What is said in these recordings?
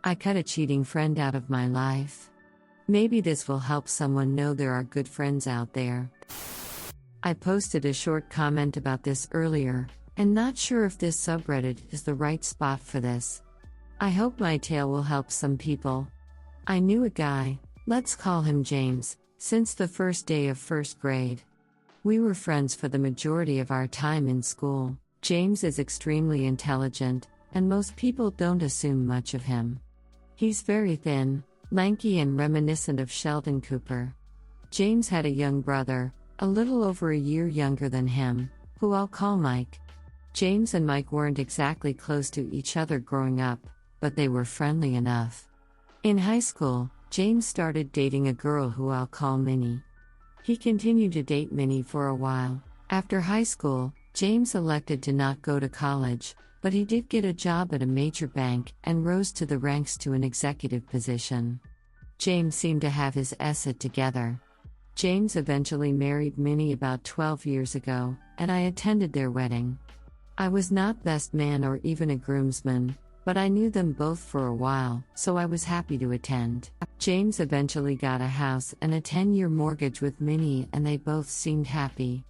I cut a cheating friend out of my life. Maybe this will help someone know there are good friends out there. I posted a short comment about this earlier, and not sure if this subreddit is the right spot for this. I hope my tale will help some people. I knew a guy, let's call him James, since the first day of first grade. We were friends for the majority of our time in school. James is extremely intelligent, and most people don't assume much of him. He's very thin, lanky and reminiscent of Sheldon Cooper. James had a young brother, a little over a year younger than him, who I'll call Mike. James and Mike weren't exactly close to each other growing up, but they were friendly enough. In high school, James started dating a girl who I'll call Minnie. He continued to date Minnie for a while. After high school, James elected to not go to college, but he did get a job at a major bank and rose to the ranks to an executive position. James seemed to have his shit together. James eventually married Minnie about 12 years ago, and I attended their wedding. I was not best man or even a groomsman, but I knew them both for a while, so I was happy to attend. James eventually got a house and a 10-year mortgage with Minnie, and they both seemed happy.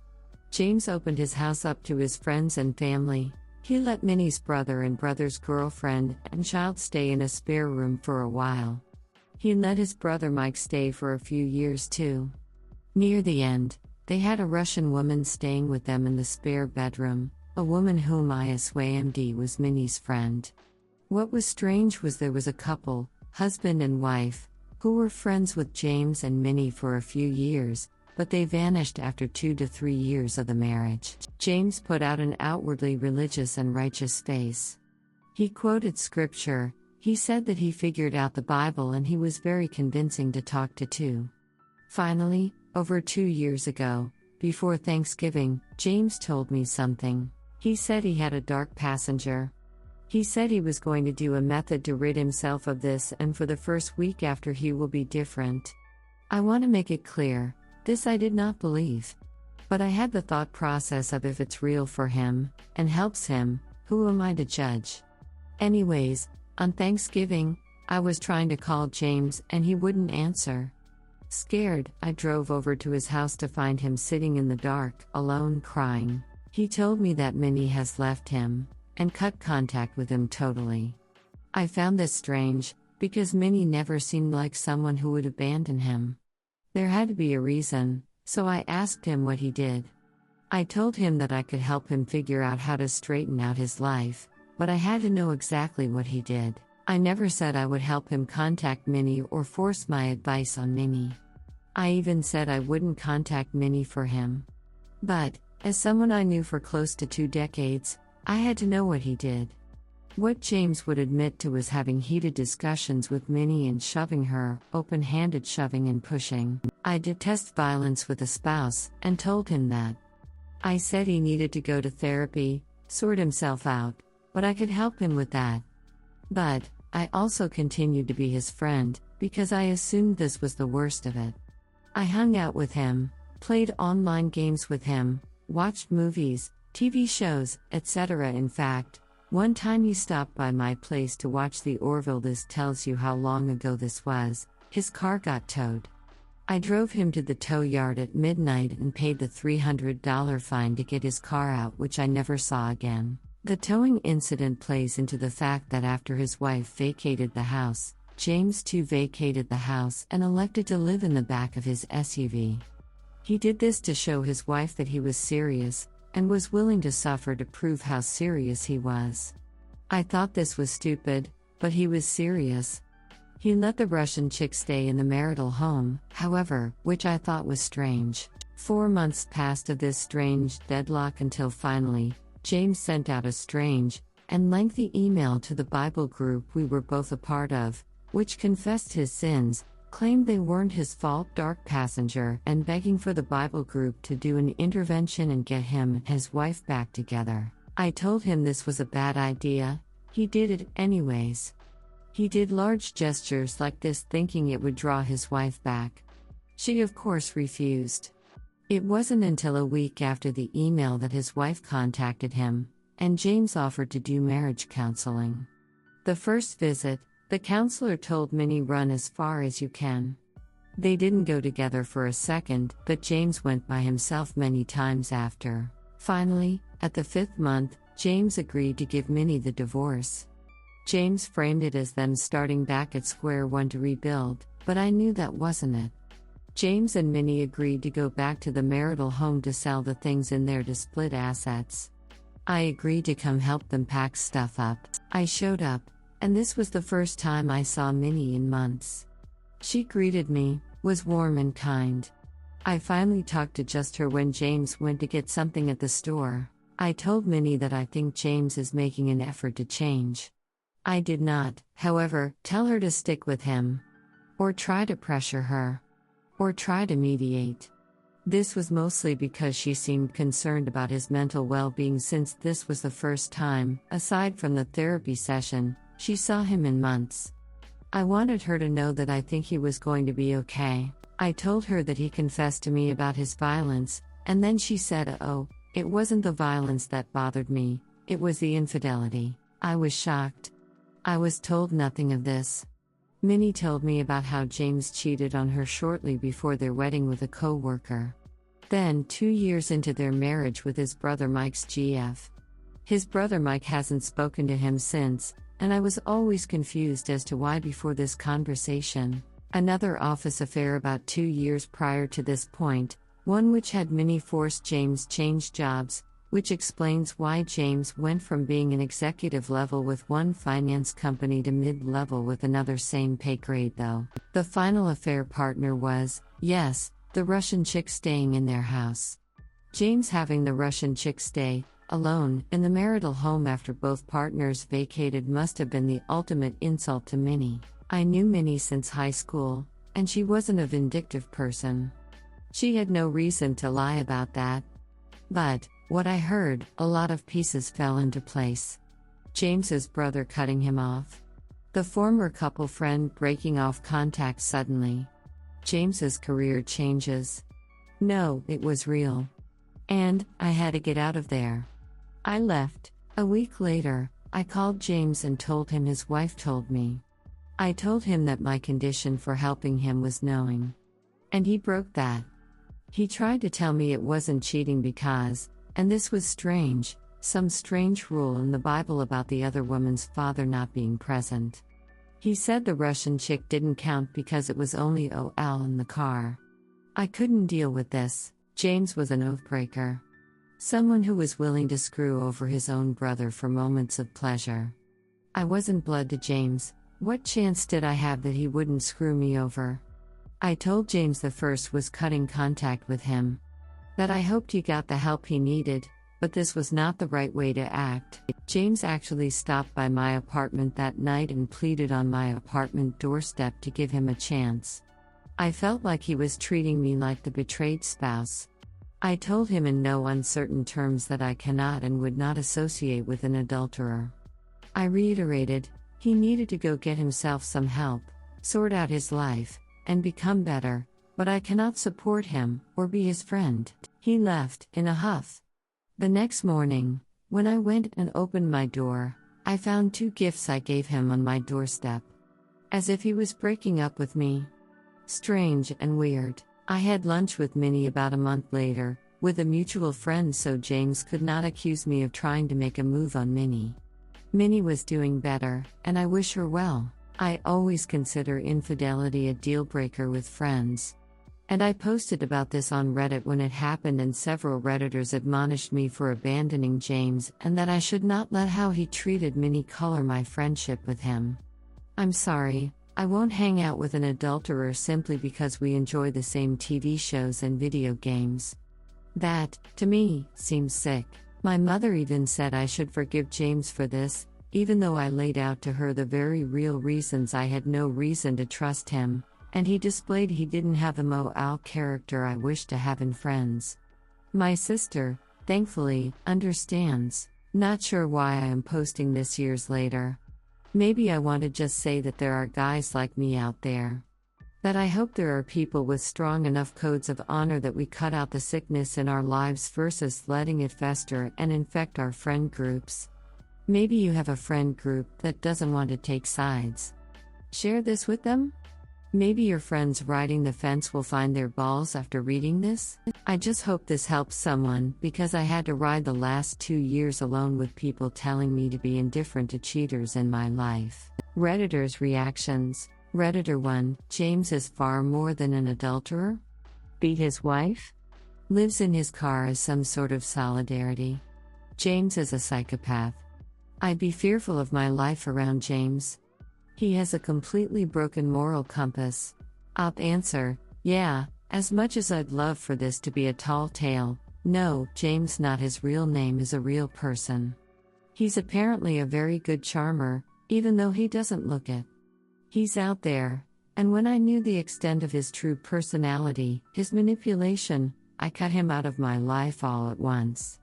James opened his house up to his friends and family. He let Minnie's brother and brother's girlfriend and child stay in a spare room for a while. He let his brother Mike stay for a few years too. Near the end, they had a Russian woman staying with them in the spare bedroom, a woman whom I assumed was Minnie's friend. What was strange was there was a couple, husband and wife, who were friends with James and Minnie for a few years, but they vanished after 2 to 3 years of the marriage. James put out an outwardly religious and righteous face. He quoted scripture. He said that he figured out the Bible and he was very convincing to talk to too. Finally, over 2 years ago, before Thanksgiving, James told me something. He said he had a dark passenger. He said he was going to do a method to rid himself of this, and for the first week after he will be different. I want to make it clear, this I did not believe. But I had the thought process of if it's real for him, and helps him, who am I to judge? Anyways, on Thanksgiving, I was trying to call James and he wouldn't answer. Scared, I drove over to his house to find him sitting in the dark, alone crying. He told me that Minnie has left him, and cut contact with him totally. I found this strange, because Minnie never seemed like someone who would abandon him. There had to be a reason, so I asked him what he did. I told him that I could help him figure out how to straighten out his life, but I had to know exactly what he did. I never said I would help him contact Minnie or force my advice on Minnie. I even said I wouldn't contact Minnie for him. But, as someone I knew for close to 2 decades, I had to know what he did. What James would admit to was having heated discussions with Minnie and shoving her, open-handed shoving and pushing. I detest violence with a spouse, and told him that. I said he needed to go to therapy, sort himself out, but I could help him with that. But, I also continued to be his friend, because I assumed this was the worst of it. I hung out with him, played online games with him, watched movies, TV shows, etc. In fact, one time he stopped by my place to watch the Orville. This tells you how long ago this was. His car got towed. I drove him to the tow yard at midnight and paid the $300 fine to get his car out, which I never saw again. The towing incident plays into the fact that after his wife vacated the house, James too vacated the house and elected to live in the back of his SUV. He did this to show his wife that he was serious, and was willing to suffer to prove how serious he was. I thought this was stupid, but he was serious. He let the Russian chick stay in the marital home, however, which I thought was strange. 4 months passed of this strange deadlock until finally, James sent out a strange and lengthy email to the Bible group we were both a part of, which confessed his sins, claimed they weren't his fault, dark passenger, and begging for the Bible group to do an intervention and get him and his wife back together. I told him this was a bad idea. He did it anyways. He did large gestures like this thinking it would draw his wife back. She of course refused. It wasn't until a week after the email that his wife contacted him, and James offered to do marriage counseling. The first visit, The counselor told Minnie, run as far as you can. They didn't go together for a second, but James went by himself many times after. Finally, at the 5th month, James agreed to give Minnie the divorce. James framed it as them starting back at square one to rebuild, but I knew that wasn't it. James and Minnie agreed to go back to the marital home to sell the things in there to split assets. I agreed to come help them pack stuff up. I showed up, and this was the first time I saw Minnie in months. She greeted me, was warm and kind. I finally talked to just her when James went to get something at the store. I told Minnie that I think James is making an effort to change. I did not, however, tell her to stick with him. Or try to pressure her. Or try to mediate. This was mostly because she seemed concerned about his mental well-being since this was the first time, aside from the therapy session, she saw him in months. I wanted her to know that I think he was going to be okay. I told her that he confessed to me about his violence, and then she said, "Oh, it wasn't the violence that bothered me, it was the infidelity." I was shocked. I was told nothing of this. Minnie told me about how James cheated on her shortly before their wedding with a co-worker. Then, 2 years into their marriage with his brother Mike's GF. His brother Mike hasn't spoken to him since, and I was always confused as to why before this conversation. Another office affair about 2 years prior to this point, one which had Minnie forced James change jobs, which explains why James went from being an executive level with one finance company to mid-level with another, same pay grade though. The final affair partner was, yes, the Russian chick staying in their house. James having the Russian chick stay, alone, in the marital home after both partners vacated must have been the ultimate insult to Minnie. I knew Minnie since high school, and she wasn't a vindictive person. She had no reason to lie about that. But, what I heard, a lot of pieces fell into place. James's brother cutting him off. The former couple friend breaking off contact suddenly. James's career changes. No, it was real. And, I had to get out of there. I left. A week later, I called James and told him his wife told me. I told him that my condition for helping him was knowing. And he broke that. He tried to tell me it wasn't cheating because, and this was strange, some strange rule in the Bible about the other woman's father not being present. He said the Russian chick didn't count because it was only OL in the car. I couldn't deal with this. James was an oath-breaker. Someone who was willing to screw over his own brother for moments of pleasure. I wasn't blood to James. What chance did I have that he wouldn't screw me over? I told James the first was cutting contact with him. That I hoped he got the help he needed, but this was not the right way to act. James actually stopped by my apartment that night and pleaded on my apartment doorstep to give him a chance. I felt like he was treating me like the betrayed spouse. I told him in no uncertain terms that I cannot and would not associate with an adulterer. I reiterated, he needed to go get himself some help, sort out his life, and become better, but I cannot support him, or be his friend. He left, in a huff. The next morning, when I went and opened my door, I found 2 gifts I gave him on my doorstep. As if he was breaking up with me. Strange and weird. I had lunch with Minnie about a month later, with a mutual friend, so James could not accuse me of trying to make a move on Minnie. Minnie was doing better, and I wish her well. I always consider infidelity a deal-breaker with friends. And I posted about this on Reddit when it happened, and several Redditors admonished me for abandoning James and that I should not let how he treated Minnie color my friendship with him. I'm sorry, I won't hang out with an adulterer simply because we enjoy the same TV shows and video games. That, to me, seems sick. My mother even said I should forgive James for this, even though I laid out to her the very real reasons I had no reason to trust him, and he displayed he didn't have the moral character I wished to have in friends. My sister, thankfully, understands. Not sure why I am posting this years later. Maybe I want to just say that there are guys like me out there. That I hope there are people with strong enough codes of honor that we cut out the sickness in our lives versus letting it fester and infect our friend groups. Maybe you have a friend group that doesn't want to take sides. Share this with them? Maybe your friends riding the fence will find their balls after reading this? I just hope this helps someone, because I had to ride the last 2 years alone with people telling me to be indifferent to cheaters in my life. Redditors' reactions. Redditor 1, James is far more than an adulterer? Beat his wife? Lives in his car as some sort of solidarity. James is a psychopath. I'd be fearful of my life around James. He has a completely broken moral compass. Op answer, yeah, as much as I'd love for this to be a tall tale, no, James, not his real name, is a real person. He's apparently a very good charmer, even though he doesn't look it. He's out there, and when I knew the extent of his true personality, his manipulation, I cut him out of my life all at once.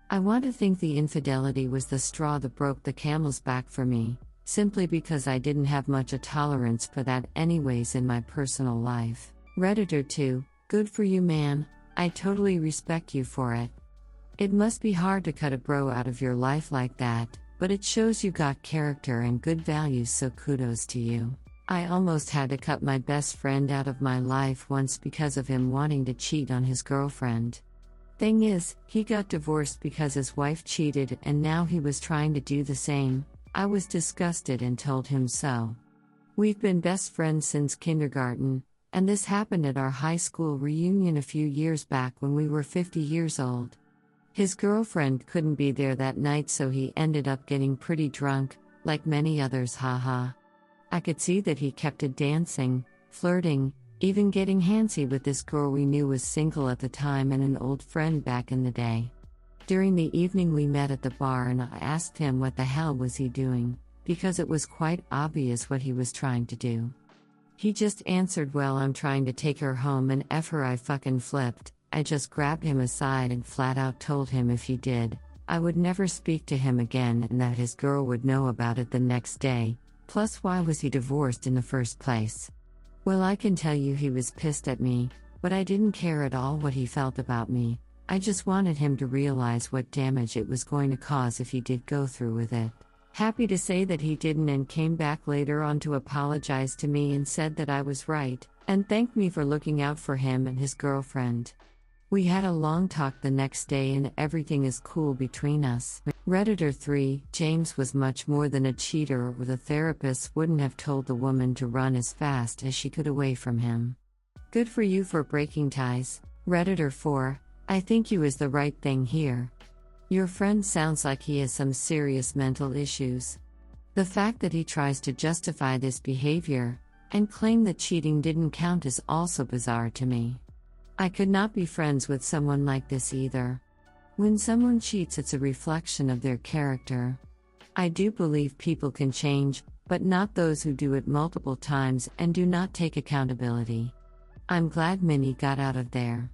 I want to think the infidelity was the straw that broke the camel's back for me, simply because I didn't have much a tolerance for that anyways in my personal life. Redditor 2, good for you, man, I totally respect you for it. It must be hard to cut a bro out of your life like that, but it shows you got character and good values, so kudos to you. I almost had to cut my best friend out of my life once because of him wanting to cheat on his girlfriend. Thing is, he got divorced because his wife cheated and now he was trying to do the same. I was disgusted and told him so. We've been best friends since kindergarten, and this happened at our high school reunion a few years back when we were 50 years old. His girlfriend couldn't be there that night, so he ended up getting pretty drunk, like many others, haha. I could see that he kept it dancing, flirting, even getting handsy with this girl we knew was single at the time and an old friend back in the day. During the evening we met at the bar and I asked him what the hell was he doing, because it was quite obvious what he was trying to do. He just answered, well, I'm trying to take her home, and F her. I fucking flipped. I just grabbed him aside and flat out told him if he did, I would never speak to him again and that his girl would know about it the next day. Plus, why was he divorced in the first place? Well, I can tell you he was pissed at me, but I didn't care at all what he felt about me. I just wanted him to realize what damage it was going to cause if he did go through with it. Happy to say that he didn't, and came back later on to apologize to me and said that I was right, and thanked me for looking out for him and his girlfriend. We had a long talk the next day and everything is cool between us. Redditor 3, James was much more than a cheater, or the therapist wouldn't have told the woman to run as fast as she could away from him. Good for you for breaking ties. Redditor 4, I think you is the right thing here. Your friend sounds like he has some serious mental issues. The fact that he tries to justify this behavior and claim that cheating didn't count is also bizarre to me. I could not be friends with someone like this either. When someone cheats, it's a reflection of their character. I do believe people can change, but not those who do it multiple times and do not take accountability. I'm glad Minnie got out of there.